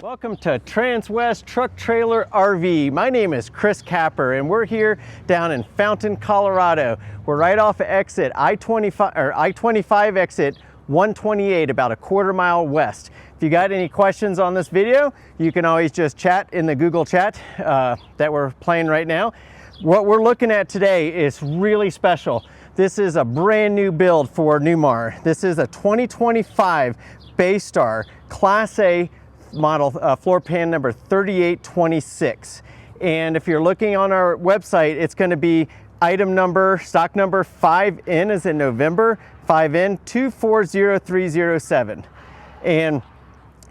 Welcome to Transwest Truck Trailer RV. My name is Chris Capper and we're here down in Fountain, Colorado. We're right off of exit I-25 exit 128, about a quarter-mile west. If you got any questions on this video, you can always just chat in the Google chat that we're playing right now. What we're looking at today is really special. This is a brand new build for Newmar. This is a 2025 Baystar Class A model, floor plan number 3826. And if you're looking on our website, it's going to be item number, stock number 5N as in November, 5N 240307. And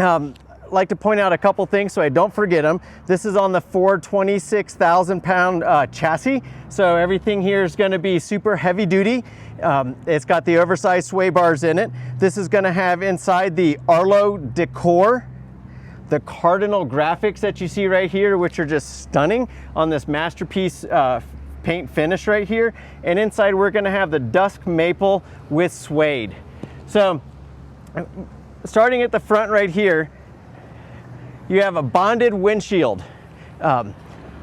I'd like to point out a couple things so I don't forget them. This is on the Ford 26,000 pound chassis. So everything here is going to be super heavy duty. It's got the oversized sway bars in it. This is going to have inside the Arlo decor, the cardinal graphics that you see right here, which are just stunning on this masterpiece paint finish right here. And inside we're gonna have the dusk maple with suede. So starting at the front right here, you have a bonded windshield.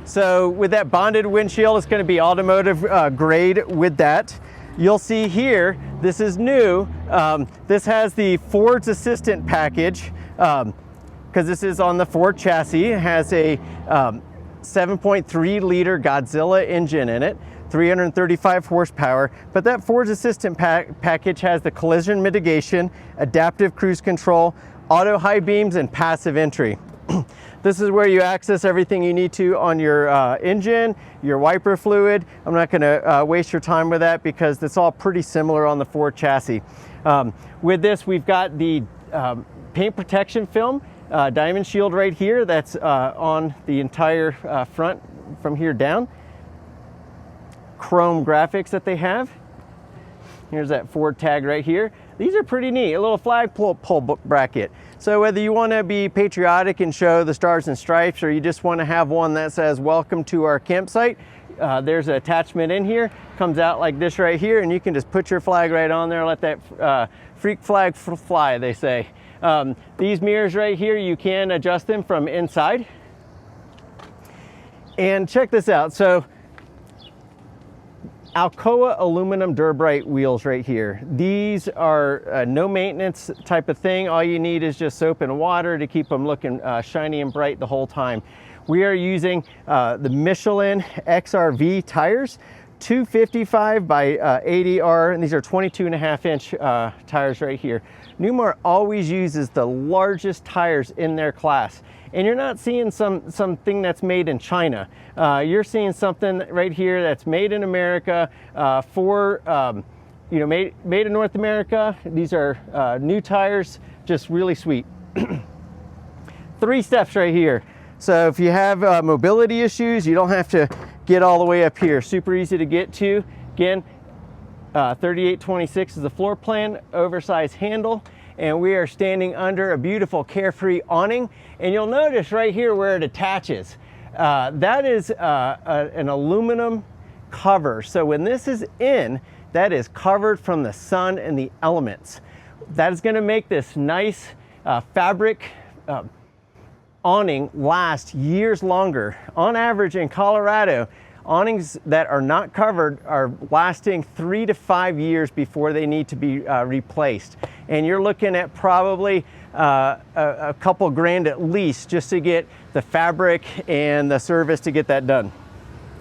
So with that bonded windshield, it's gonna be automotive grade with that. You'll see here, this is new. This has the Ford's Assistant package. Because this is on the Ford chassis. It has a 7.3 liter Godzilla engine in it, 335 horsepower, but that Ford's Assistant package has the collision mitigation, adaptive cruise control, auto high beams, and passive entry. This is where you access everything you need to on your engine, your wiper fluid. I'm not gonna waste your time with that because it's all pretty similar on the Ford chassis. With this, we've got the paint protection film, diamond shield right here that's on the entire front from here down. Chrome graphics that they have. Here's that Ford tag right here. These are pretty neat, a little flagpole bracket. So whether you want to be patriotic and show the stars and stripes, or you just want to have one that says welcome to our campsite, there's an attachment in here, comes out like this right here, and you can just put your flag right on there, let that freak flag fly, they say. These mirrors right here, you can adjust them from inside. And check this out. So Alcoa aluminum Durbright wheels right here. These are no maintenance type of thing. All you need is just soap and water to keep them looking shiny and bright the whole time. We are using the Michelin XRV tires, 255 by 80R, and these are 22.5-inch tires right here. Newmar always uses the largest tires in their class, and you're not seeing something that's made in China. You're seeing something right here that's made in America made in North America. These are new tires, just really sweet. 3 steps right here. So if you have mobility issues, you don't have to get all the way up here. Super easy to get to. Again, 3826 is the floor plan, oversized handle, and we are standing under a beautiful Carefree awning. And you'll notice right here where it attaches, that is an aluminum cover. So when this is in, that is covered from the sun and the elements. That is going to make this nice fabric awning last years longer. On average in Colorado, awnings that are not covered are lasting 3 to 5 years before they need to be replaced. And you're looking at probably a couple grand at least just to get the fabric and the service to get that done.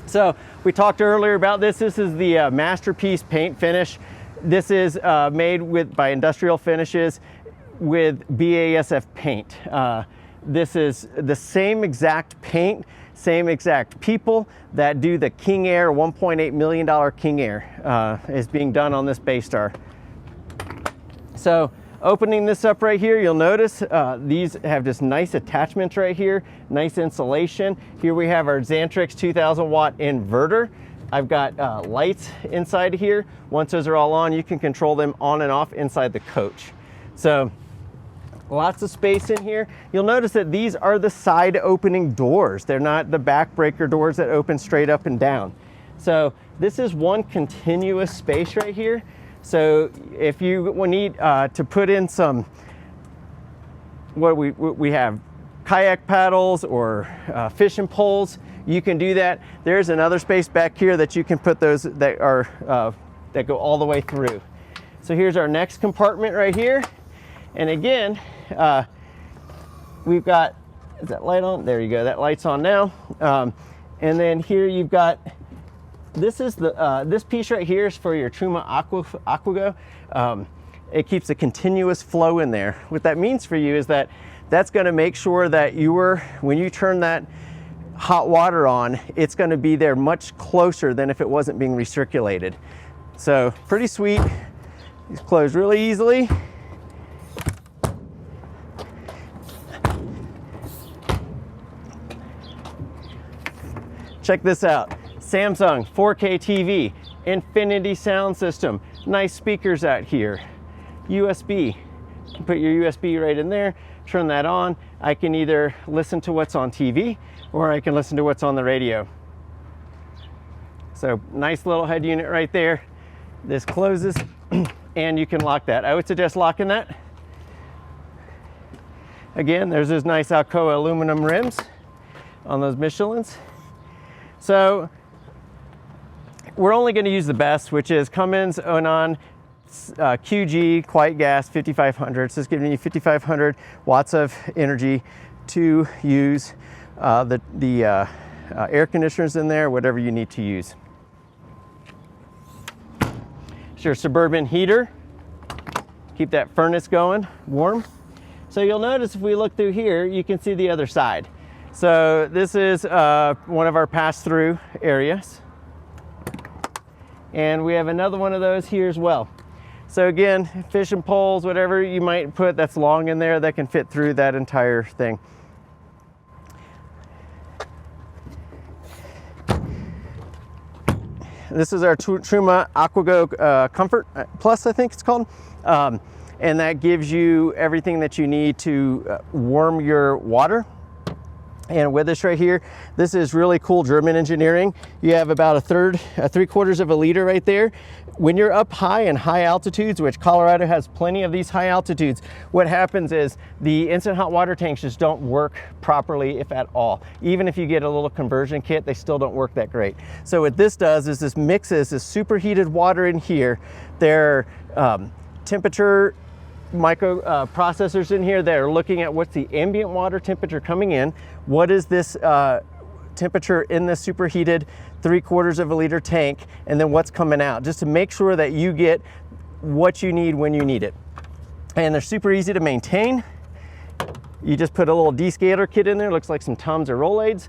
So we talked earlier about this. This is the masterpiece paint finish. This is made by Industrial Finishes with BASF paint. This is the same exact paint, same exact people that do the King Air, $1.8 million King Air is being done on this Baystar. So opening this up right here, you'll notice these have just nice attachments right here, nice insulation. Here we have our Xantrix 2000 watt inverter. I've got lights inside here. Once those are all on, you can control them on and off inside the coach. So lots of space in here. You'll notice that these are the side opening doors. They're not the back breaker doors that open straight up and down. So this is one continuous space right here. So if you need to put in some, what we have kayak paddles or fishing poles, you can do that. There's another space back here that you can put those that are that go all the way through. So here's our next compartment right here. And again, we've got, is that light on? There you go, that light's on now. And then here you've got, this is the, this piece right here is for your Truma Aquago. It keeps a continuous flow in there. What that means for you is that that's gonna make sure that when you turn that hot water on, it's gonna be there much closer than if it wasn't being recirculated. So pretty sweet. These close really easily. Check this out. Samsung 4K TV, infinity sound system, nice speakers out here, USB. You can put your USB right in there, turn that on. I can either listen to what's on TV or I can listen to what's on the radio. So nice little head unit right there. This closes and you can lock that. I would suggest locking that. Again, there's those nice Alcoa aluminum rims on those Michelins. So we're only going to use the best, which is Cummins Onan QG Quiet Gas 5500. So it's giving you 5500 watts of energy to use the air conditioners in there, whatever you need to use. It's your Suburban heater. Keep that furnace going warm. So you'll notice if we look through here, you can see the other side. So this is one of our pass-through areas. And we have another one of those here as well. So again, fishing poles, whatever you might put that's long in there, that can fit through that entire thing. This is our Truma Aquago Comfort Plus, I think it's called. And that gives you everything that you need to warm your water. And with this right here, this is really cool German engineering. You have about 3/4 of a liter right there. When you're up high in high altitudes, which Colorado has plenty of these high altitudes, what happens is the instant hot water tanks just don't work properly, if at all. Even if you get a little conversion kit, they still don't work that great. So what this does is this mixes this superheated water in here. There are temperature microprocessors in here that are looking at what's the ambient water temperature coming in, what is this temperature in the superheated 3/4 of a liter tank, and then what's coming out, just to make sure that you get what you need when you need it. And they're super easy to maintain. You just put a little descaler kit in there, looks like some Tums or Rolaids,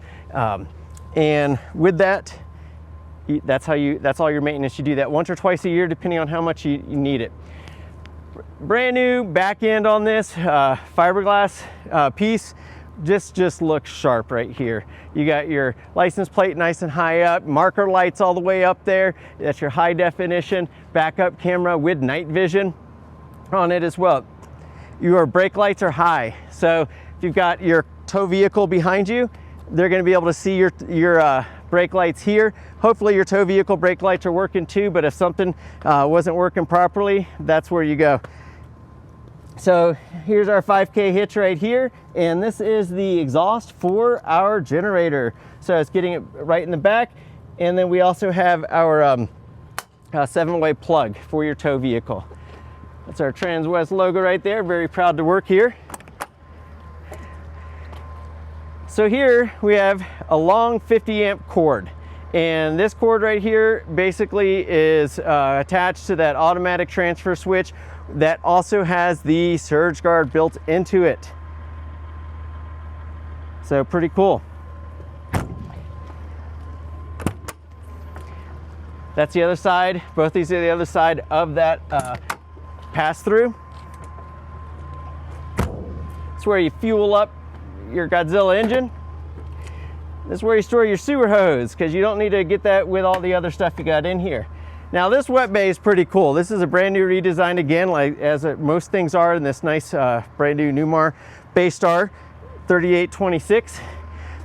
and with that, that's all your maintenance. You do that once or twice a year, depending on how much you need it. Brand new back end on this fiberglass piece. Just looks sharp right here. You got your license plate nice and high up, marker lights all the way up there. That's your high definition backup camera with night vision on it as well. Your brake lights are high, so if you've got your tow vehicle behind you, they're going to be able to see your brake lights here. Hopefully your tow vehicle brake lights are working too, but if something wasn't working properly, that's where you go. So here's our 5K hitch right here, and this is the exhaust for our generator. So it's getting it right in the back, and then we also have our 7-way plug for your tow vehicle. That's our Transwest logo right there. Very proud to work here. So here we have a long 50 amp cord, and this cord right here basically is attached to that automatic transfer switch that also has the surge guard built into it. So pretty cool. That's the other side. Both these are the other side of that pass-through. It's where you fuel up your Godzilla engine. This is where you store your sewer hose, because you don't need to get that with all the other stuff you got in here. Now this wet bay is pretty cool. This is a brand new redesign again, like most things are in this nice brand new Newmar Bay Star 3826.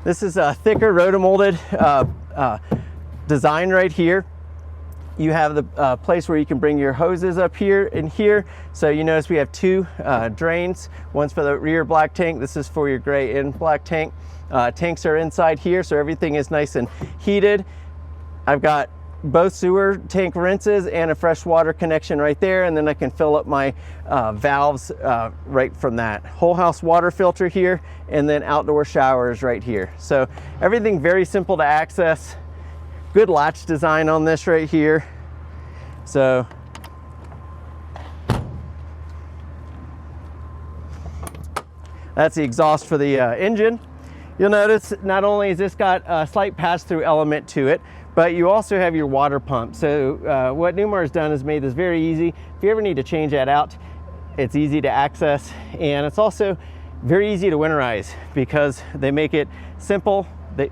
This is a thicker rotomolded design right here. You have the place where you can bring your hoses up here and here. So you notice we have two drains. One's for the rear black tank. This is for your gray in black tank. Tanks are inside here, so everything is nice and heated. I've got both sewer tank rinses and a fresh water connection right there, and then I can fill up my valves right from that. Whole house water filter here, and then outdoor showers right here. So everything very simple to access. Good latch design on this right here. So that's the exhaust for the engine. You'll notice not only has this got a slight pass-through element to it, but you also have your water pump. So what Newmar has done is made this very easy. If you ever need to change that out, it's easy to access, and it's also very easy to winterize because they make it simple. The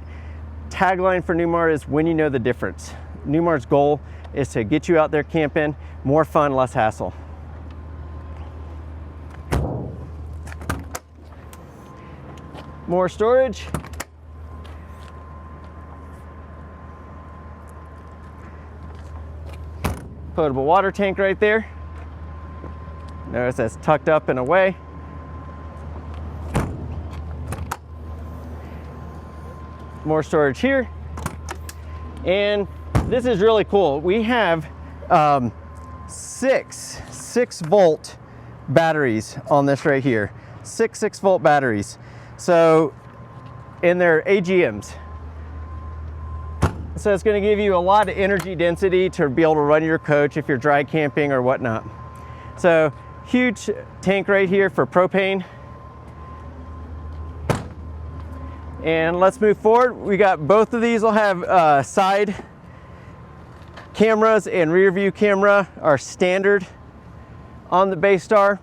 tagline for Newmar is "when you know the difference." Newmar's goal is to get you out there camping, more fun, less hassle. More storage. Potable water tank right there. Notice that's tucked up and away. More storage here. And this is really cool. We have six 6-volt batteries on this right here. Six 6-volt batteries. So, and they're AGMs. So it's going to give you a lot of energy density to be able to run your coach if you're dry camping or whatnot. So huge tank right here for propane. And let's move forward. We got both of these will have side cameras, and rear view camera are standard on the Baystar.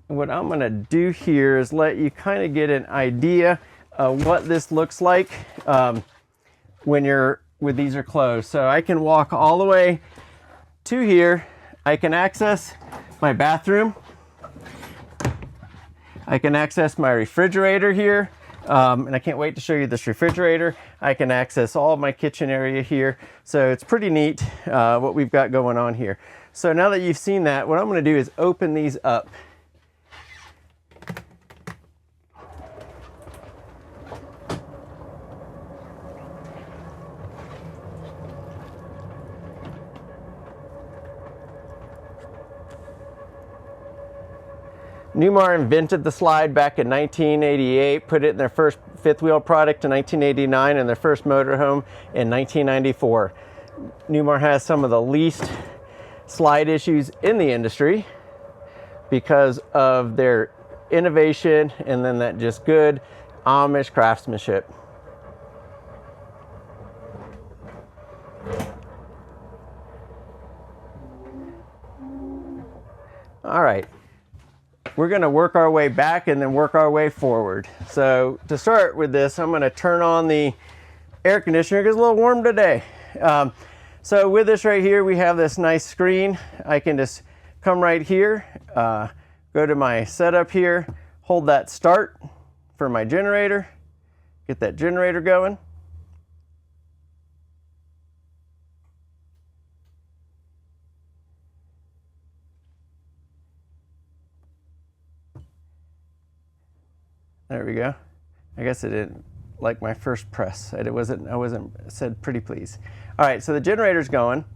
What I'm going to do here is let you kind of get an idea of what this looks like when these are closed. So I can walk all the way to here. I can access my bathroom. I can access my refrigerator here. And I can't wait to show you this refrigerator. I can access all of my kitchen area here. So it's pretty neat what we've got going on here. So now that you've seen that, what I'm going to do is open these up. Newmar invented the slide back in 1988, put it in their first fifth wheel product in 1989, and their first motorhome in 1994. Newmar has some of the least slide issues in the industry because of their innovation and then that just good Amish craftsmanship. All right. We're going to work our way back and then work our way forward. So to start with this, I'm going to turn on the air conditioner because it's a little warm today. So with this right here, we have this nice screen. I can just come right here, go to my setup here, hold that start for my generator, get that generator going. There we go. I guess it didn't like my first press. I wasn't said pretty please. All right, so the generator's going,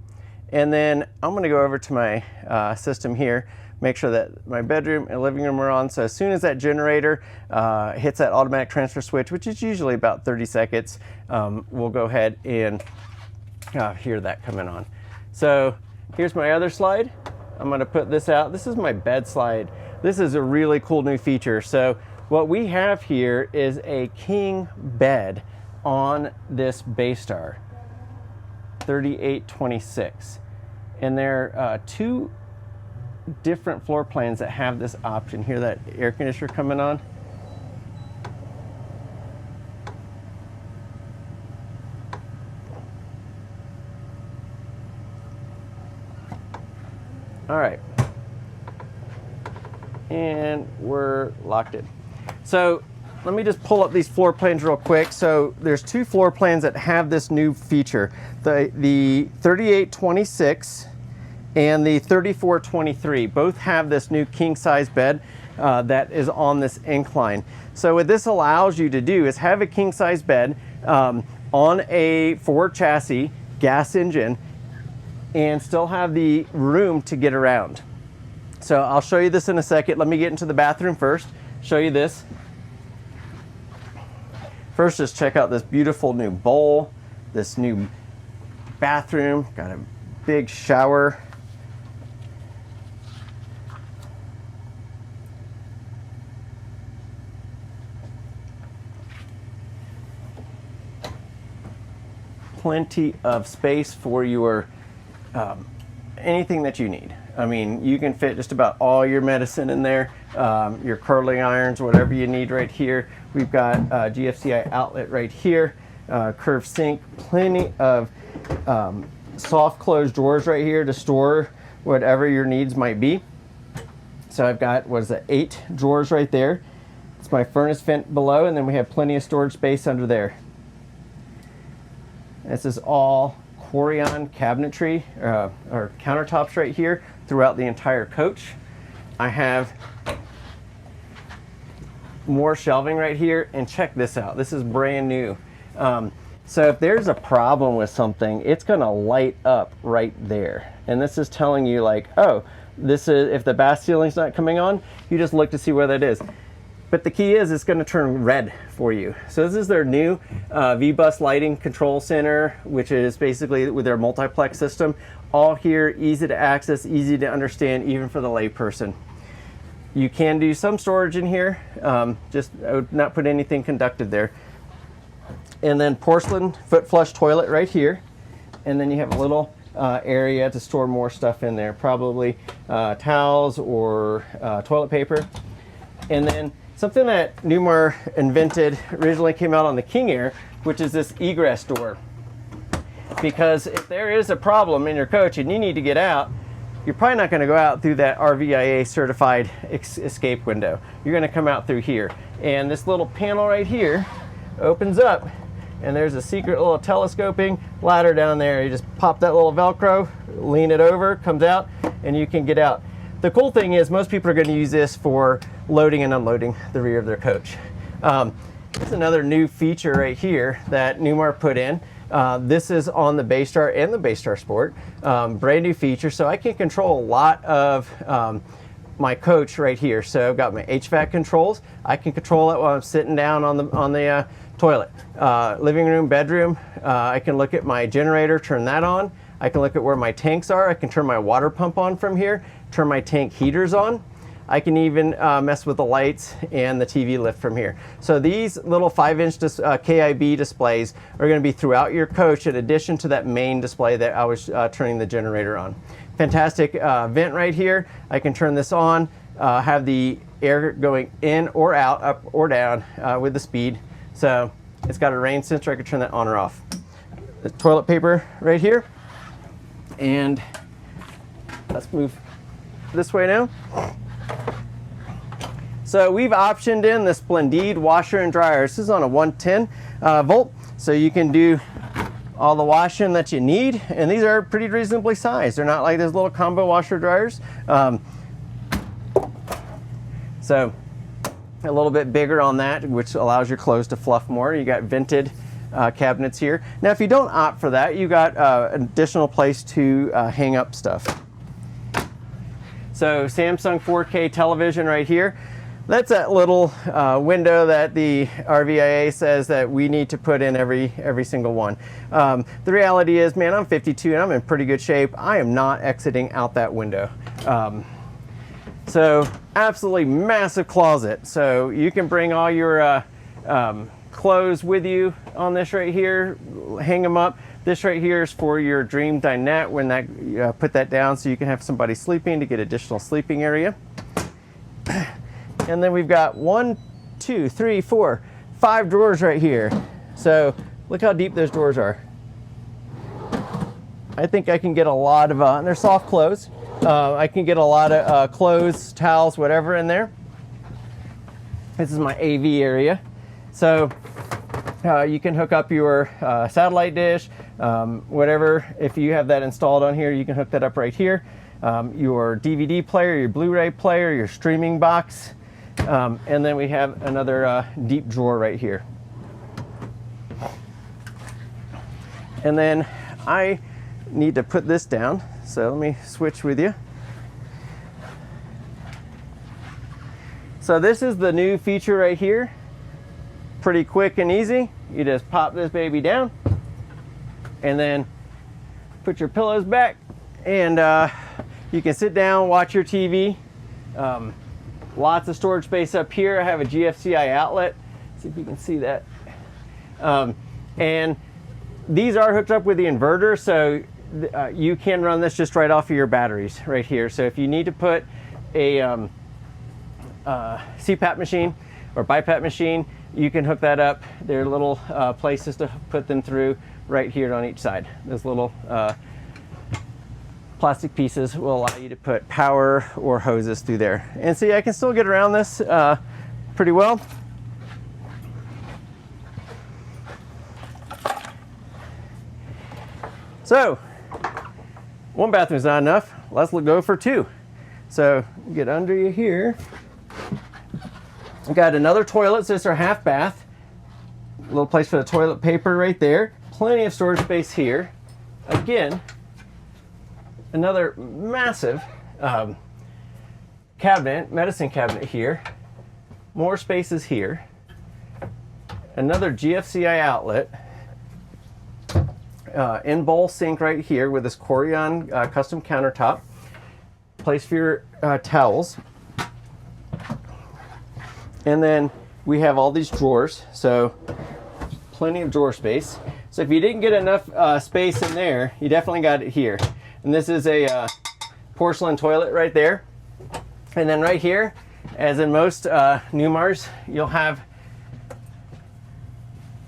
and then I'm gonna go over to my system here, make sure that my bedroom and living room are on. So as soon as that generator hits that automatic transfer switch, which is usually about 30 seconds, we'll go ahead and hear that coming on. So here's my other slide. I'm gonna put this out. This is my bed slide. This is a really cool new feature. So what we have here is a king bed on this Baystar 3826. And there are two different floor plans that have this option. Hear that air conditioner coming on? All right. And we're locked in. So let me just pull up these floor plans real quick. So there's two floor plans that have this new feature. The 3826 and the 3423 both have this new king size bed that is on this incline. So what this allows you to do is have a king size bed on a Ford chassis, gas engine, and still have the room to get around. So I'll show you this in a second. Let me get into the bathroom first, show you this. First, just check out this beautiful new bowl, this new bathroom, got a big shower. Plenty of space for your anything that you need. I mean, you can fit just about all your medicine in there, your curling irons, whatever you need right here. We've got a GFCI outlet right here, curved sink, plenty of soft closed drawers right here to store whatever your needs might be. So I've got, what is it, 8 drawers right there. It's my furnace vent below, and then we have plenty of storage space under there. This is all Corian cabinetry or countertops right here throughout the entire coach. I have more shelving right here, and check this out. This is brand new. So if there's a problem with something, it's gonna light up right there. And this is telling you like, oh, this is, if the bath ceiling's not coming on, you just look to see where that is. But the key is it's going to turn red for you. So this is their new V-Bus lighting control center, which is basically with their multiplex system. All here, easy to access, easy to understand, even for the layperson. You can do some storage in here, just I would not put anything conductive there. And then porcelain foot flush toilet right here. And then you have a little area to store more stuff in there, probably towels or toilet paper. And then something that Newmar invented originally came out on the King Air, which is this egress door. Because if there is a problem in your coach and you need to get out, you're probably not going to go out through that RVIA certified escape window. You're going to come out through here. And this little panel right here opens up, and there's a secret little telescoping ladder down there. You just pop that little Velcro, lean it over, comes out, and you can get out. The cool thing is most people are going to use this for loading and unloading the rear of their coach. This is another new feature right here that Newmar put in. This is on the Baystar and the Baystar Sport. Brand new feature, so I can control a lot of my coach right here. So I've got my HVAC controls. I can control it while I'm sitting down on the toilet. Living room, bedroom, I can look at my generator, turn that on. I can look at where my tanks are. I can turn my water pump on from here, turn my tank heaters on. I can even mess with the lights and the TV lift from here. So these little 5-inch KIB displays are going to be throughout your coach in addition to that main display that I was turning the generator on. Fantastic vent right here. I can turn this on, have the air going in or out, up or down with the speed. So it's got a rain sensor. I can turn that on or off. The toilet paper right here. And let's move this way now. So we've optioned in the Splendide washer and dryer. This is on a 110 volt, so you can do all the washing that you need, and these are pretty reasonably sized. They're not like those little combo washer dryers. So a little bit bigger on that, which allows your clothes to fluff more. You got vented cabinets here. Now if you don't opt for that, you got an additional place to hang up stuff. So Samsung 4K television right here. That's that little window that the RVIA says that we need to put in every single one. The reality is, man, I'm 52 and I'm in pretty good shape. I am not exiting out that window. So absolutely massive closet. So you can bring all your clothes with you on this right here, hang them up. This right here is for your dream dinette when that put that down so you can have somebody sleeping to get additional sleeping area. And then we've got 1, 2, 3, 4, 5 drawers right here. So look how deep those drawers are. I think I can get a lot of, and they're soft close. I can get a lot of clothes, towels, whatever in there. This is my AV area. So you can hook up your satellite dish, whatever. If you have that installed on here, you can hook that up right here. Your DVD player, your Blu-ray player, your streaming box. And then we have another deep drawer right here. And then I need to put this down. So let me switch with you. So this is the new feature right here. Pretty quick and easy. You just pop this baby down and then put your pillows back, and you can sit down, watch your TV. Lots of storage space up here. I have a GFCI outlet. See if you can see that. And these are hooked up with the inverter, so you can run this just right off of your batteries right here. So if you need to put a CPAP machine or BiPAP machine, you can hook that up. There are little places to put them through right here on each side. Those little plastic pieces will allow you to put power or hoses through there. And see, I can still get around this pretty well. So, one bathroom is not enough. Let's go for two. So, get under you here. We got another toilet, so it's our half bath. A little place for the toilet paper right there. Plenty of storage space here. Again, another massive cabinet, medicine cabinet here. More spaces here. Another GFCI outlet. In bowl sink right here with this Corian custom countertop. Place for your towels. And then we have all these drawers, so plenty of drawer space. So if you didn't get enough space in there, you definitely got it here. And this is a porcelain toilet right there. And then right here, as in most Newmars, you'll have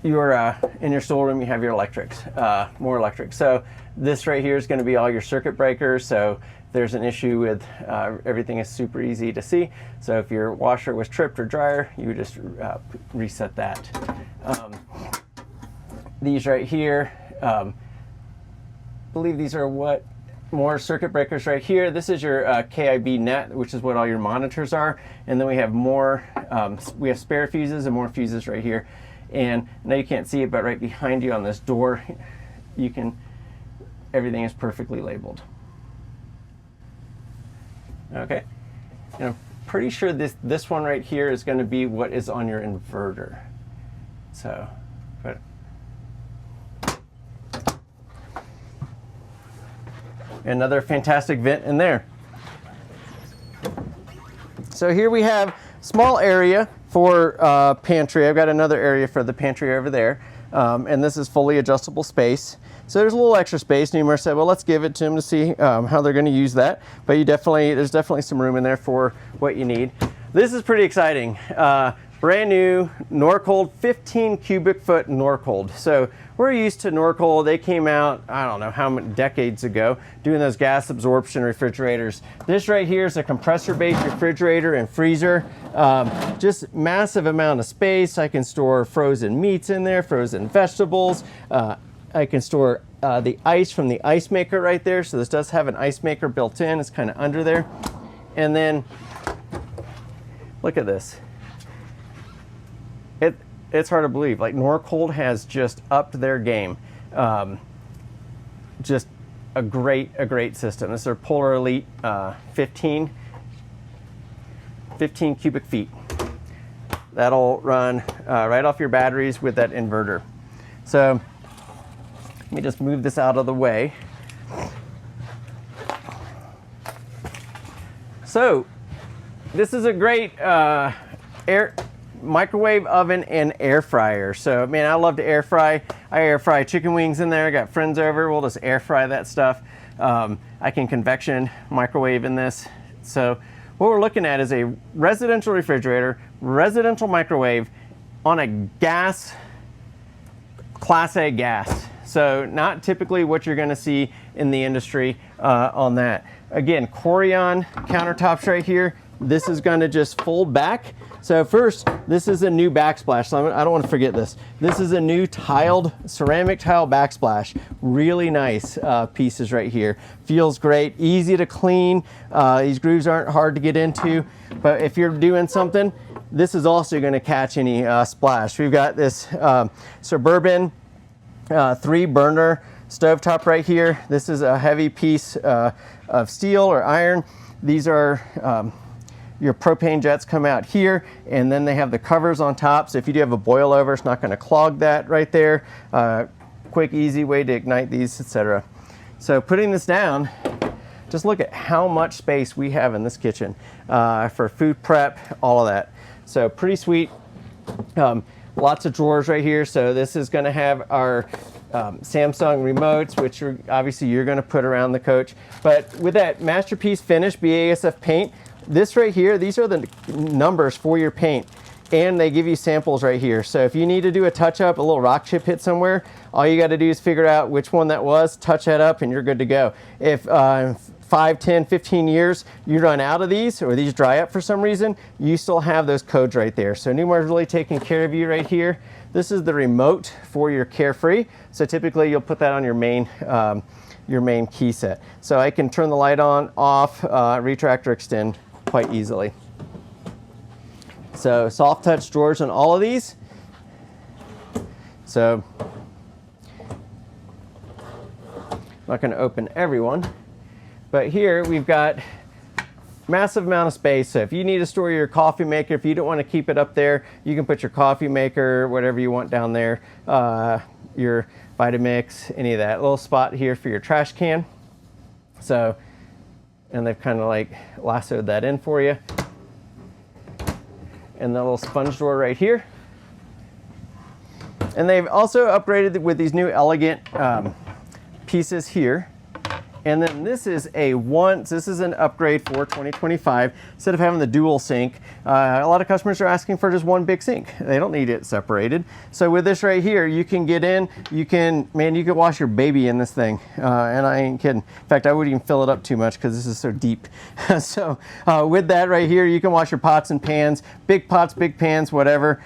your in your storeroom, you have your electrics, more electrics. So this right here is going to be all your circuit breakers. So if there's an issue with everything is super easy to see. So if your washer was tripped or dryer, you would just reset that. These right here, I believe these are what more circuit breakers right here. This is your KIB net, which is what all your monitors are. And then we have more, we have spare fuses and more fuses right here. And now you can't see it, but right behind you on this door, you can, everything is perfectly labeled. Okay, and I'm pretty sure this one right here is going to be what is on your inverter. So, but another fantastic vent in there. So here we have small area for pantry. I've got another area for the pantry over there. And this is fully adjustable space. So there's a little extra space. Newmar said, well, let's give it to them to see how they're going to use that. But there's definitely some room in there for what you need. This is pretty exciting. Brand new Norcold, 15 cubic foot Norcold. So we're used to Norcold. They came out, I don't know how many decades ago, doing those gas absorption refrigerators. This right here is a compressor-based refrigerator and freezer. Just massive amount of space. I can store frozen meats in there, frozen vegetables. I can store the ice from the ice maker right there. So this does have an ice maker built in. It's kind of under there. And then look at this. It's hard to believe. Like Norcold has just upped their game. Just a great system. This is their Polar Elite 15 cubic feet. That'll run right off your batteries with that inverter. So let me just move this out of the way. So this is a great microwave oven and air fryer. So man, I love to air fry. I air fry chicken wings in there. I got friends over, we'll just air fry that stuff. I can convection microwave in this. So what we're looking at is a residential refrigerator, residential microwave on a gas, Class A gas. So not typically what you're going to see in the industry on that. again, Corian countertops right here. This is going to just fold back. So first, this is a new backsplash. So I don't want to forget this. This is a new ceramic tile backsplash. Really nice pieces right here. Feels great, easy to clean. These grooves aren't hard to get into, but if you're doing something, this is also going to catch any splash. We've got this Suburban 3-burner stovetop right here. This is a heavy piece of steel or iron. These are your propane jets come out here, and then they have the covers on top. So if you do have a boil over, it's not going to clog that right there. Quick, easy way to ignite these, etc. So putting this down, just look at how much space we have in this kitchen for food prep, all of that. So pretty sweet. Lots of drawers right here. So this is going to have our Samsung remotes, which are obviously you're going to put around the coach. But with that Masterpiece Finish BASF paint, this right here, these are the numbers for your paint, and they give you samples right here. So if you need to do a touch up, a little rock chip hit somewhere, all you got to do is figure out which one that was, touch that up, and you're good to go. If 5, 10, 15 years you run out of these, or these dry up for some reason, you still have those codes right there. So Newmar's really taking care of you right here. This is the remote for your Carefree. So typically you'll put that on your main key set. So I can turn the light on, off, retract or extend quite easily. So soft touch drawers on all of these. So I'm not going to open every one, but here we've got massive amount of space. So if you need to store your coffee maker, if you don't want to keep it up there, you can put your coffee maker, whatever you want down there, your Vitamix, any of that. A little spot here for your trash can. So, and they've kind of like lassoed that in for you. And the little sponge drawer right here. And they've also upgraded with these new elegant pieces here. And then this is this is an upgrade for 2025. Instead of having the dual sink, a lot of customers are asking for just one big sink. They don't need it separated. So with this right here, you can get in, you can wash your baby in this thing. And I ain't kidding. In fact, I wouldn't even fill it up too much because this is so deep. So with that right here, you can wash your pots and pans, big pots, big pans, whatever.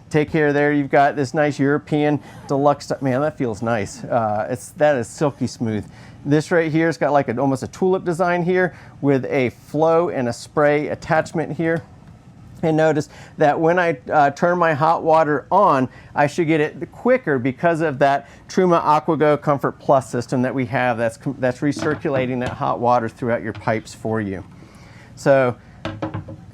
Take care there. You've got this nice European deluxe, man, that feels nice. That is silky smooth. This right here has got like almost a tulip design here with a flow and a spray attachment here. And notice that when I turn my hot water on, I should get it quicker because of that Truma AquaGo Comfort Plus system that we have that's recirculating that hot water throughout your pipes for you. So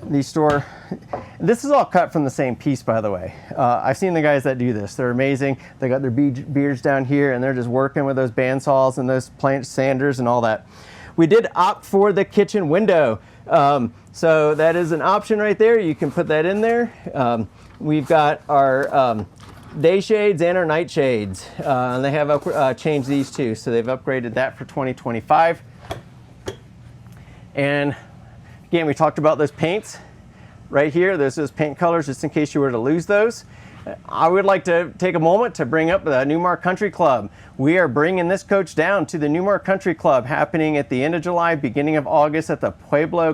this is all cut from the same piece, by the way. I've seen the guys that do this. They're amazing. They got their beards down here and they're just working with those bandsaws and those planch sanders and all that. We did opt for the kitchen window. So that is an option right there. You can put that in there. We've got our day shades and our night shades. And they have changed these too. So they've upgraded that for 2025. And again, we talked about those paints. Right here, there's those paint colors just in case you were to lose those. I would like to take a moment to bring up the Newmar Country Club. We are bringing this coach down to the Newmar Country Club happening at the end of July, beginning of August at the Pueblo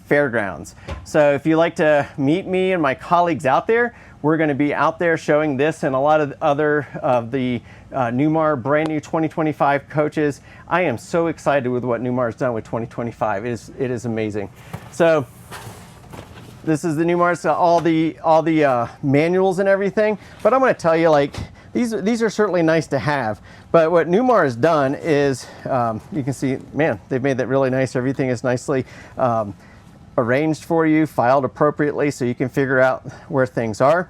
Fairgrounds. So if you'd like to meet me and my colleagues out there, we're going to be out there showing this and a lot of other of the Newmar brand new 2025 coaches. I am so excited with what Newmar has done with 2025. It is amazing. So this is the Newmar, so all the manuals and everything. But I'm going to tell you, like, these are certainly nice to have. But what Newmar has done is, you can see, man, they've made that really nice. Everything is nicely arranged for you, filed appropriately, so you can figure out where things are,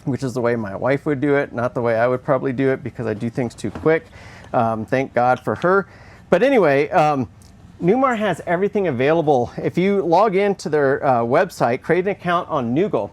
which is the way my wife would do it, not the way I would probably do it because I do things too quick. Thank God for her. But anyway, Newmar has everything available. If you log into their website, create an account on Noogle,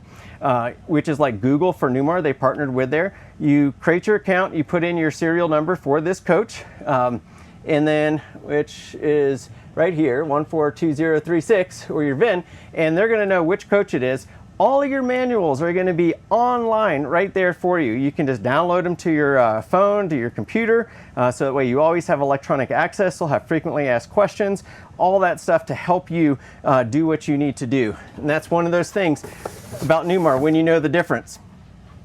which is like Google for Newmar. They partnered with there. You create your account, you put in your serial number for this coach, and then, which is right here, 142036, or your VIN, and they're gonna know which coach it is. all of your manuals are going to be online right there for you. You can just download them to your phone, to your computer, so that way you always have electronic access. You'll have frequently asked questions, all that stuff to help you do what you need to do. And that's one of those things about Newmar when you know the difference.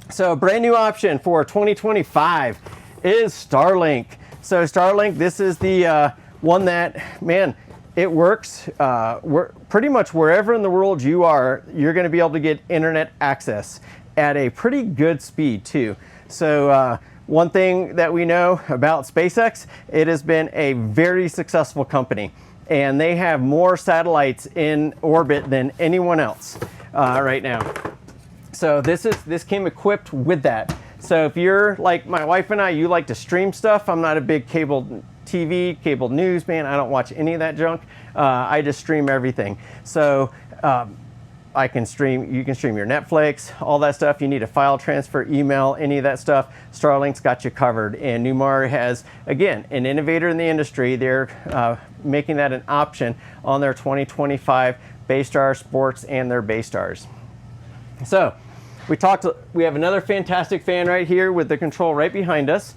So a brand new option for 2025 is Starlink. So Starlink, this is the one that, man, it works pretty much wherever in the world you are, you're going to be able to get internet access at a pretty good speed too. So one thing that we know about SpaceX, it has been a very successful company, and they have more satellites in orbit than anyone else right now. So this came equipped with that. So if you're like my wife and I, you like to stream stuff. I'm not a big cable TV, cable news man. I don't watch any of that junk. I just stream everything. So you can stream your Netflix, all that stuff. You need a file transfer, email, any of that stuff. Starlink's got you covered. And Newmar has, again, an innovator in the industry. They're making that an option on their 2025 Baystar Sports and their Baystars. So we have another fantastic fan right here with the control right behind us.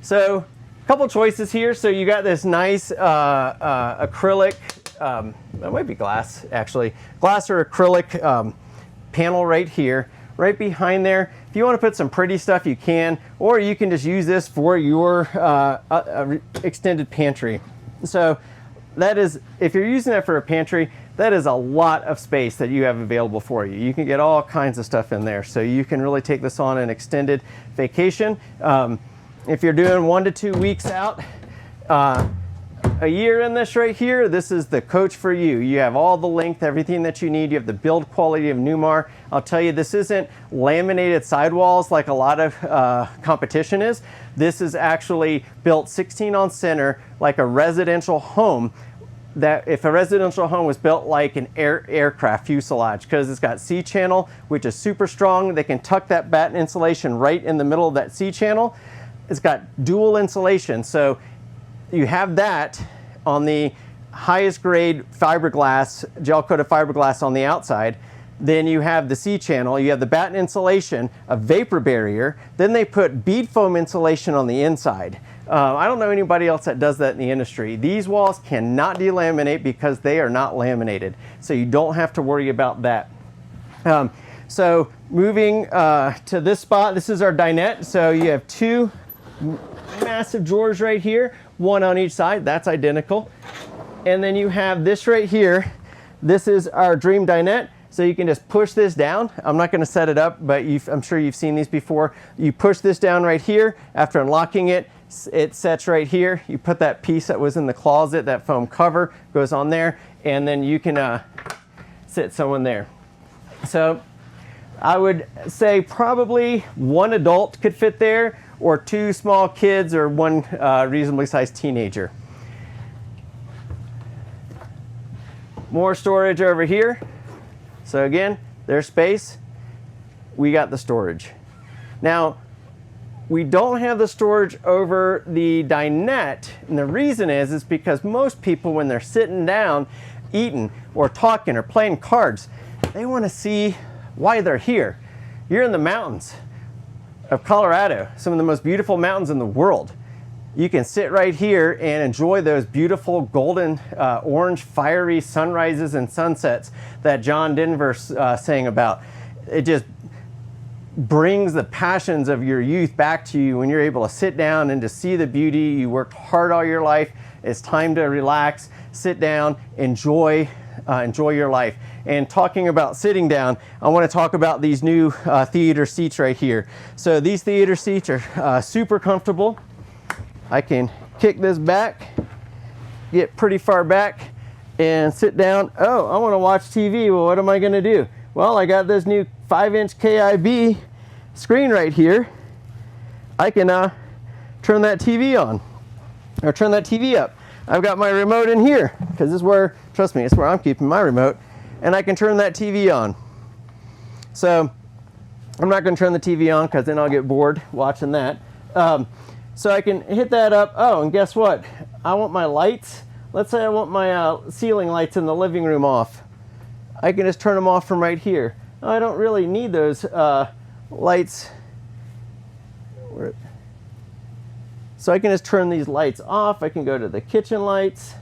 So a couple choices here. So you got this nice acrylic, that might be glass actually, glass or acrylic panel right here. Right behind there, if you want to put some pretty stuff you can, or you can just use this for your extended pantry. So that is, if you're using that for a pantry, that is a lot of space that you have available for you. You can get all kinds of stuff in there. So you can really take this on an extended vacation. If you're doing 1 to 2 weeks out, a year in this right here, this is the coach for you. You have all the length, everything that you need. You have the build quality of Newmar. I'll tell you, this isn't laminated sidewalls like a lot of competition is. This is actually built 16 on center like a residential home. That if a residential home was built like an aircraft fuselage, because it's got C-channel, which is super strong. They can tuck that batten insulation right in the middle of that C-channel. It's got dual insulation, so you have that on the highest grade fiberglass, gel coated fiberglass on the outside. Then you have the C-channel, you have the batten insulation, a vapor barrier. Then they put bead foam insulation on the inside. I don't know anybody else that does that in the industry. These walls cannot delaminate because they are not laminated. So you don't have to worry about that. So moving to this spot, this is our dinette. So you have two massive drawers right here, one on each side. That's identical. And then you have this right here. This is our dream dinette. So you can just push this down. I'm not going to set it up, but I'm sure you've seen these before. You push this down right here. After unlocking it, it sets right here. You put that piece that was in the closet, that foam cover goes on there, and then you can sit someone there. So I would say probably one adult could fit there, or two small kids, or one reasonably sized teenager. More storage over here. So again, there's space. We got the storage. Now, we don't have the storage over the dinette, and the reason is because most people, when they're sitting down, eating, or talking, or playing cards, they want to see why they're here. You're in the mountains of Colorado, some of the most beautiful mountains in the world. You can sit right here and enjoy those beautiful golden, orange, fiery sunrises and sunsets that John Denver's saying about. It just brings the passions of your youth back to you when you're able to sit down and to see the beauty. You worked hard all your life. It's time to relax, sit down, enjoy your life. And talking about sitting down, I want to talk about these new theater seats right here. So these theater seats are super comfortable. I can kick this back, get pretty far back, and sit down. Oh, I want to watch TV. Well, what am I going to do? Well, I got this new 5-inch KIB screen right here. I can turn that TV on, or turn that TV up. I've got my remote in here, because this is where, trust me, it's where I'm keeping my remote, and I can turn that TV on. So I'm not going to turn the TV on, because then I'll get bored watching that. So I can hit that up. Oh, and guess what? I want my lights. Let's say I want my ceiling lights in the living room off. I can just turn them off from right here. I don't really need those lights. So I can just turn these lights off. I can go to the kitchen lights,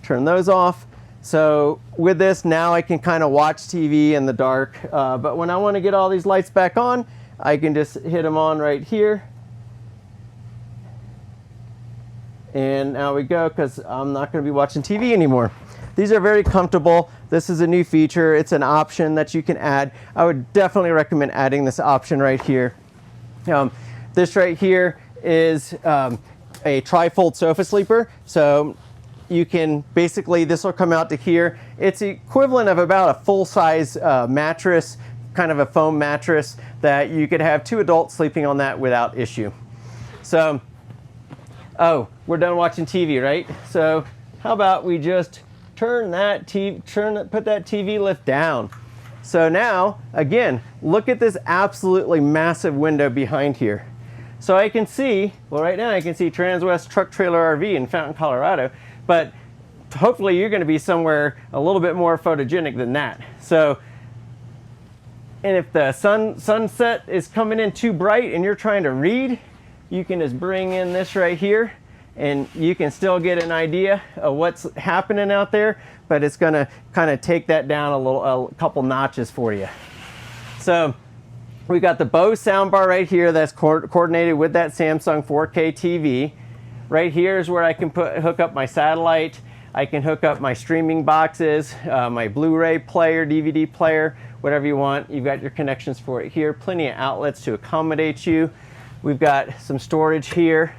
turn those off. So with this, now I can kind of watch TV in the dark. But when I want to get all these lights back on, I can just hit them on right here. And now we go, because I'm not going to be watching TV anymore. These are very comfortable. This is a new feature. It's an option that you can add. I would definitely recommend adding this option right here. This right here is a trifold sofa sleeper. So you can basically, this will come out to here. It's the equivalent of about a full-size mattress, kind of a foam mattress, that you could have 2 adults sleeping on that without issue. So, oh, we're done watching TV, right? So how about we just turn that put that TV lift down. So now, again, look at this absolutely massive window behind here. So I can see, well, right now I can see Transwest Truck Trailer RV in Fountain, Colorado, but hopefully you're going to be somewhere a little bit more photogenic than that. So, and if the sunset is coming in too bright and you're trying to read, you can just bring in this right here, and you can still get an idea of what's happening out there, but it's going to kind of take that down a couple notches for you. So we got the Bose soundbar right here that's coordinated with that Samsung 4K TV. Right here is where I can hook up my satellite. I can hook up my streaming boxes, my Blu-ray player, DVD player, whatever you want. You've got your connections for it here. Plenty of outlets to accommodate you. We've got some storage here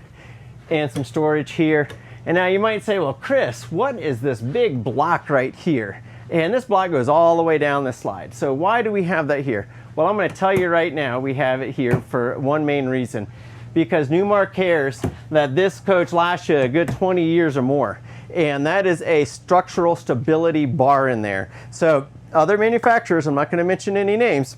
and some storage here. And now you might say, well, Chris, what is this big block right here? And this block goes all the way down this slide. So why do we have that here? Well, I'm going to tell you right now, we have it here for one main reason. Because Newmar cares that this coach lasts you a good 20 years or more. And that is a structural stability bar in there. So other manufacturers, I'm not going to mention any names,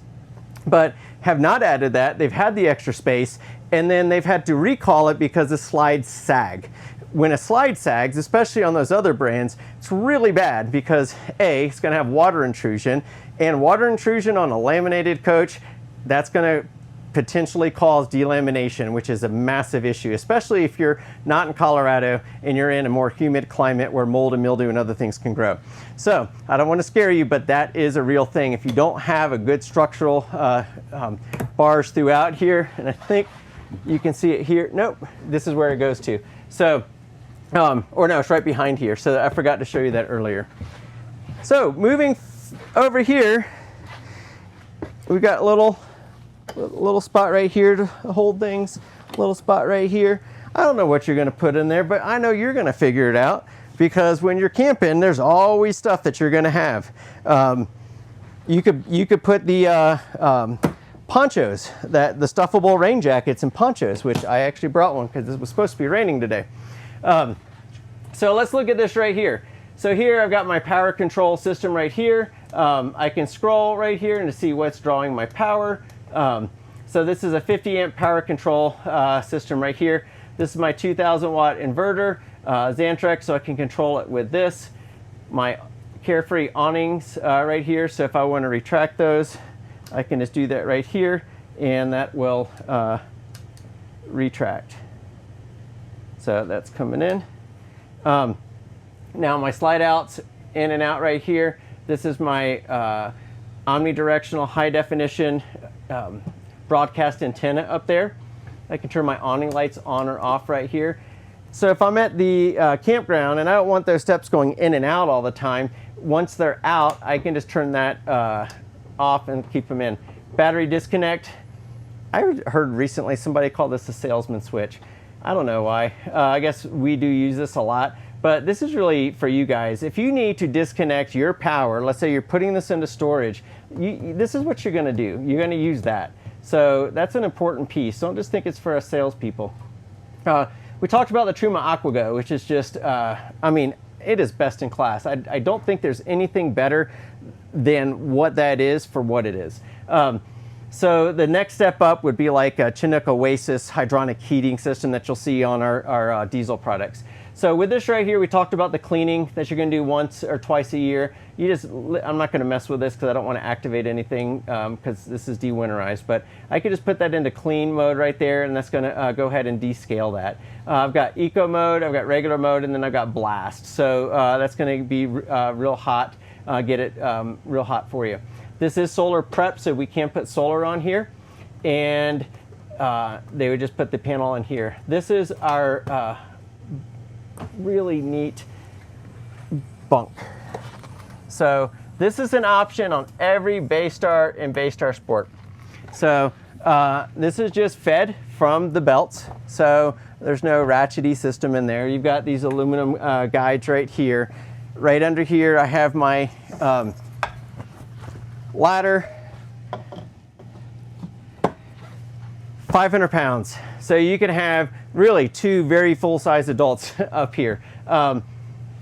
but have not added that. They've had the extra space, and then they've had to recall it because the slides sag. When a slide sags, especially on those other brands, it's really bad because A, it's going to have water intrusion, and water intrusion on a laminated coach, that's going to potentially cause delamination, which is a massive issue, especially if you're not in Colorado and you're in a more humid climate where mold and mildew and other things can grow. So I don't want to scare you, but that is a real thing. If you don't have a good structural bars throughout here, and I think you can see it here. Nope, this is where it goes to. So, or no, it's right behind here. So I forgot to show you that earlier. So moving over here, we've got a little spot right here to hold things, little spot right here. I don't know what you're going to put in there, but I know you're going to figure it out, because when you're camping, there's always stuff that you're going to have. You could put the ponchos, the stuffable rain jackets and ponchos, which I actually brought one because it was supposed to be raining today. So let's look at this right here. So here I've got my power control system right here. I can scroll right here and to see what's drawing my power. So this is a 50 amp power control system right here. This is my 2000 watt inverter, Xantrex, so I can control it with this. My Carefree awnings right here, so if I want to retract those, I can just do that right here, and that will retract. So that's coming in. Now my slide outs in and out right here. This is my omnidirectional high definition broadcast antenna up there. I can turn my awning lights on or off right here. So if I'm at the campground and I don't want those steps going in and out all the time, once they're out, I can just turn that off and keep them in. Battery disconnect. I heard recently somebody call this a salesman switch. I don't know why. I guess we do use this a lot, but this is really for you guys. If you need to disconnect your power, let's say you're putting this into storage, this is what you're going to do. You're going to use that. So that's an important piece. Don't just think it's for us salespeople. We talked about the Truma AquaGo, which is just, I mean, it is best in class. I don't think there's anything better than what that is for what it is. So the next step up would be like a Chinook Oasis hydronic heating system that you'll see on our diesel products. So with this right here, we talked about the cleaning that you're going to do once or twice a year. I'm not going to mess with this because I don't want to activate anything because this is dewinterized, but I could just put that into clean mode right there, and that's going to go ahead and descale that. I've got eco mode, I've got regular mode, and then I've got blast. So that's going to be real hot, get it real hot for you. This is solar prep, so we can put solar on here, and they would just put the panel in here. This is our really neat bunk. So this is an option on every Baystar and Baystar Sport. So this is just fed from the belts. So there's no ratchety system in there. You've got these aluminum guides right here. Right under here I have my ladder, 500 pounds. So you can have really two very full-size adults up here.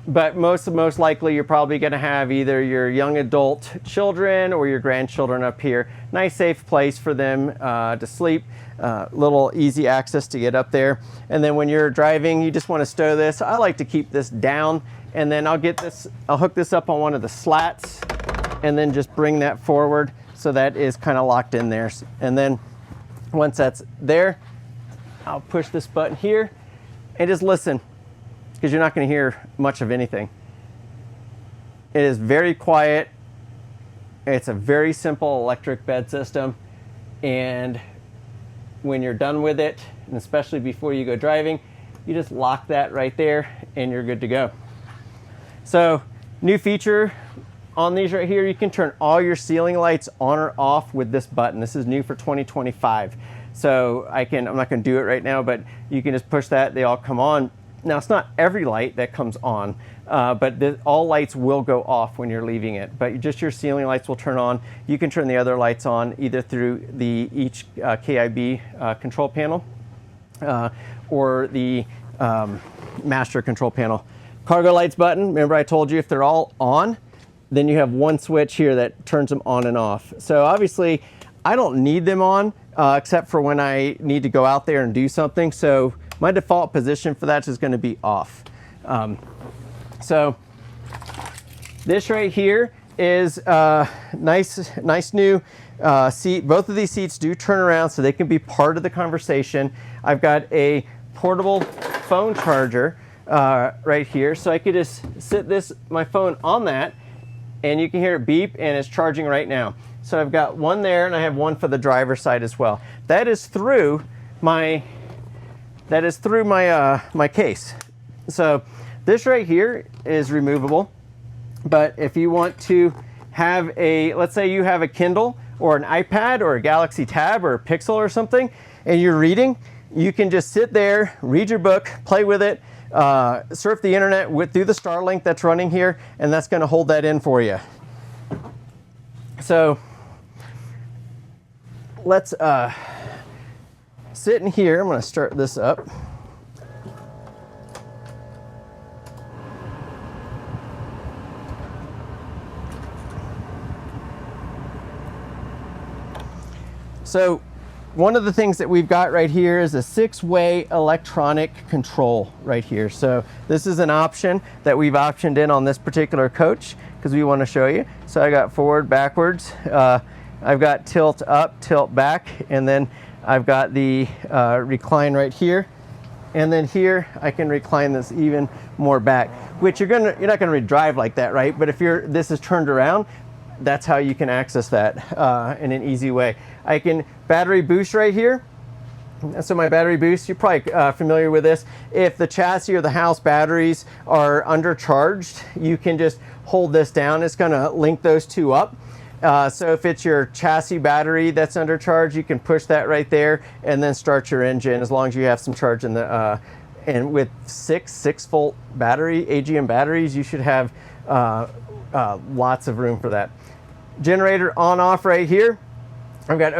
But most likely you're probably going to have either your young adult children or your grandchildren up here. Nice safe place for them to sleep. Little easy access to get up there. And then when you're driving, you just want to stow this. I like to keep this down, and then I'll hook this up on one of the slats and then just bring that forward so that is kind of locked in there. And then once that's there, I'll push this button here and just listen, because you're not going to hear much of anything. It is very quiet. It's a very simple electric bed system, and when you're done with it, and especially before you go driving, you just lock that right there and you're good to go. So new feature on these right here, you can turn all your ceiling lights on or off with this button. This is new for 2025. So I'm not going to do it right now, but you can just push that, they all come on. Now it's not every light that comes on, but all lights will go off when you're leaving it, but just your ceiling lights will turn on. You can turn the other lights on either through each KIB control panel or the master control panel. Cargo lights button, remember I told you if they're all on, then you have one switch here that turns them on and off. So obviously I don't need them on except for when I need to go out there and do something. So my default position for that is going to be off. So this right here is nice new seat. Both of these seats do turn around so they can be part of the conversation. I've got a portable phone charger right here, so I could just sit my phone on that, and you can hear it beep, and it's charging right now. So I've got one there, and I have one for the driver's side as well. That is through my my case. So this right here is removable, but if you want to have let's say you have a Kindle or an iPad or a Galaxy Tab or a Pixel or something, and you're reading, you can just sit there, read your book, play with it, surf the internet through the Starlink that's running here, and that's going to hold that in for you. So let's sit in here. I'm going to start this up. So one of the things that we've got right here is a 6-way electronic control right here. So this is an option that we've optioned in on this particular coach because we want to show you. So I got forward, backwards. I've got tilt up, tilt back, and then I've got the recline right here. And then here I can recline this even more back, which you're not going to drive like that, right? But if this is turned around, that's how you can access that in an easy way. I can battery boost right here. So my battery boost, you're probably familiar with this. If the chassis or the house batteries are undercharged, you can just hold this down. It's going to link those two up. So if it's your chassis battery that's undercharged, you can push that right there and then start your engine as long as you have some charge in the and with 6-volt battery, AGM batteries, you should have lots of room for that. Generator on off right here. I've got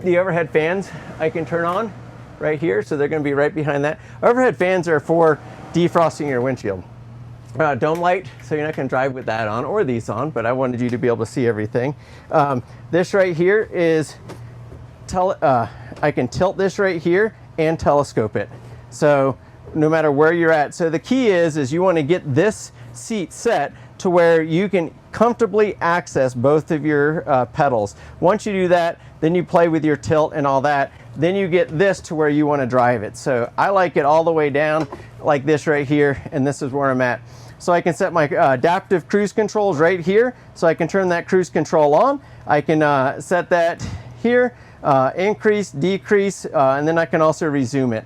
the overhead fans I can turn on right here, so they're going to be right behind that. Overhead fans are for defrosting your windshield. Dome light, so you're not going to drive with that on or these on, but I wanted you to be able to see everything. This right here is, I can tilt this right here and telescope it. So no matter where you're at. So the key is you want to get this seat set to where you can comfortably access both of your pedals. Once you do that, then you play with your tilt and all that. Then you get this to where you want to drive it. So I like it all the way down like this right here, and this is where I'm at. So I can set my adaptive cruise controls right here. So I can turn that cruise control on. I can set that here, increase, decrease, and then I can also resume it.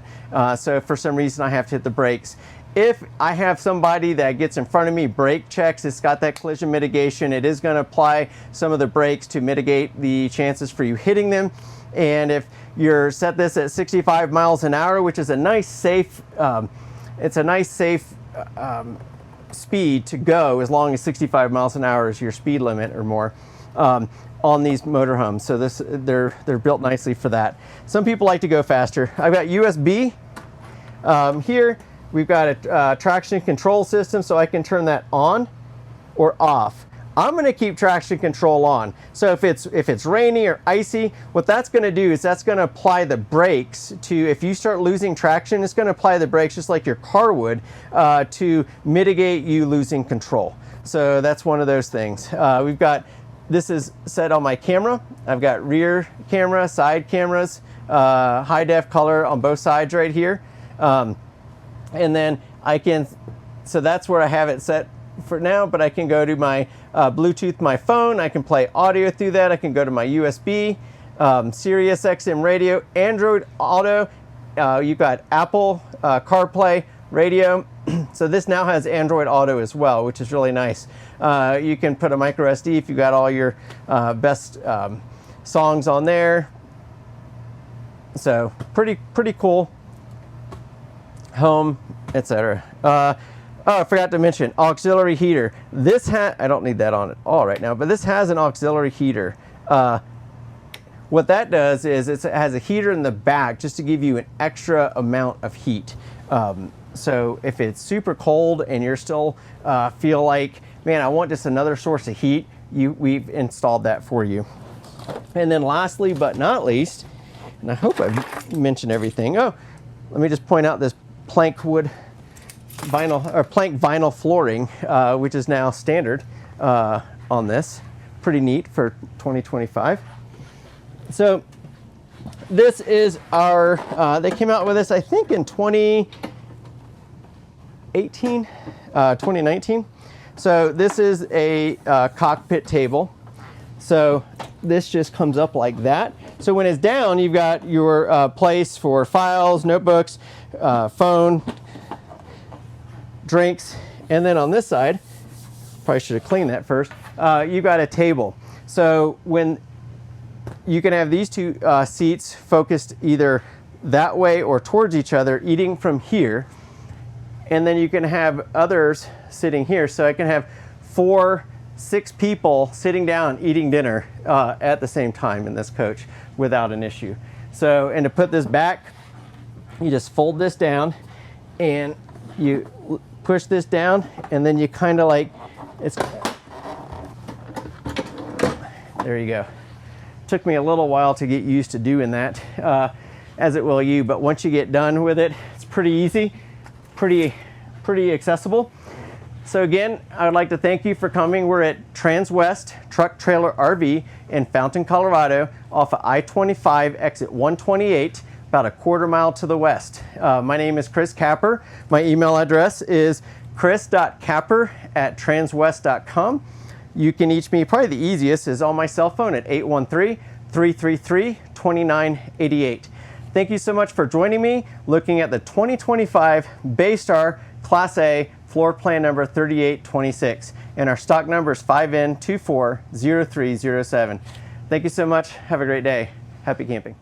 So if for some reason I have to hit the brakes. If I have somebody that gets in front of me, brake checks, it's got that collision mitigation. It is going to apply some of the brakes to mitigate the chances for you hitting them. And if you're set this at 65 miles an hour, which is a nice safe, speed to go, as long as 65 miles an hour is your speed limit or more on these motorhomes. So they're built nicely for that. Some people like to go faster. I've got USB here. We've got a traction control system, so I can turn that on or off. I'm going to keep traction control on. So if it's rainy or icy, what that's going to do is that's going to apply the brakes to, if you start losing traction, it's going to apply the brakes just like your car would to mitigate you losing control. So that's one of those things. This is set on my camera. I've got rear camera, side cameras, high def color on both sides right here. And then so that's where I have it set for now, but I can go to my Bluetooth, my phone. I can play audio through that. I can go to my USB, Sirius XM radio, Android Auto. You've got Apple CarPlay radio. So this now has Android Auto as well, which is really nice. You can put a micro SD if you've got all your best songs on there. So pretty cool. Home, etc. Oh, I forgot to mention auxiliary heater. I don't need that on at all right now, but this has an auxiliary heater. What that does is it has a heater in the back just to give you an extra amount of heat. So if it's super cold and you're still feel like, man, I want just another source of heat, we've installed that for you. And then lastly but not least, and I hope I've mentioned everything. Oh, let me just point out this plank vinyl flooring, which is now standard on this. Pretty neat for 2025. So this is our, they came out with this, I think in 2019. So this is a cockpit table. So this just comes up like that. So when it's down, you've got your place for files, notebooks, phone, drinks, and then on this side, probably should have cleaned that first, you've got a table. So when you can have these two seats focused either that way or towards each other, eating from here, and then you can have others sitting here. So I can have 6 people sitting down eating dinner at the same time in this coach without an issue. So, and to put this back, you just fold this down and you push this down, and then you kind of like, there you go. Took me a little while to get used to doing that, as it will you, but once you get done with it, it's pretty easy, pretty accessible. So again, I would like to thank you for coming. We're at Transwest Truck Trailer RV in Fountain, Colorado, off of I-25 exit 128, about a quarter mile to the west. My name is Chris Capper. My email address is chris.capper@transwest.com. You can reach me, probably the easiest is on my cell phone at 813-333-2988. Thank you so much for joining me, looking at the 2025 Baystar Class A floor plan number 3826, and our stock number is 5N240307. Thank you so much. Have a great day. Happy camping.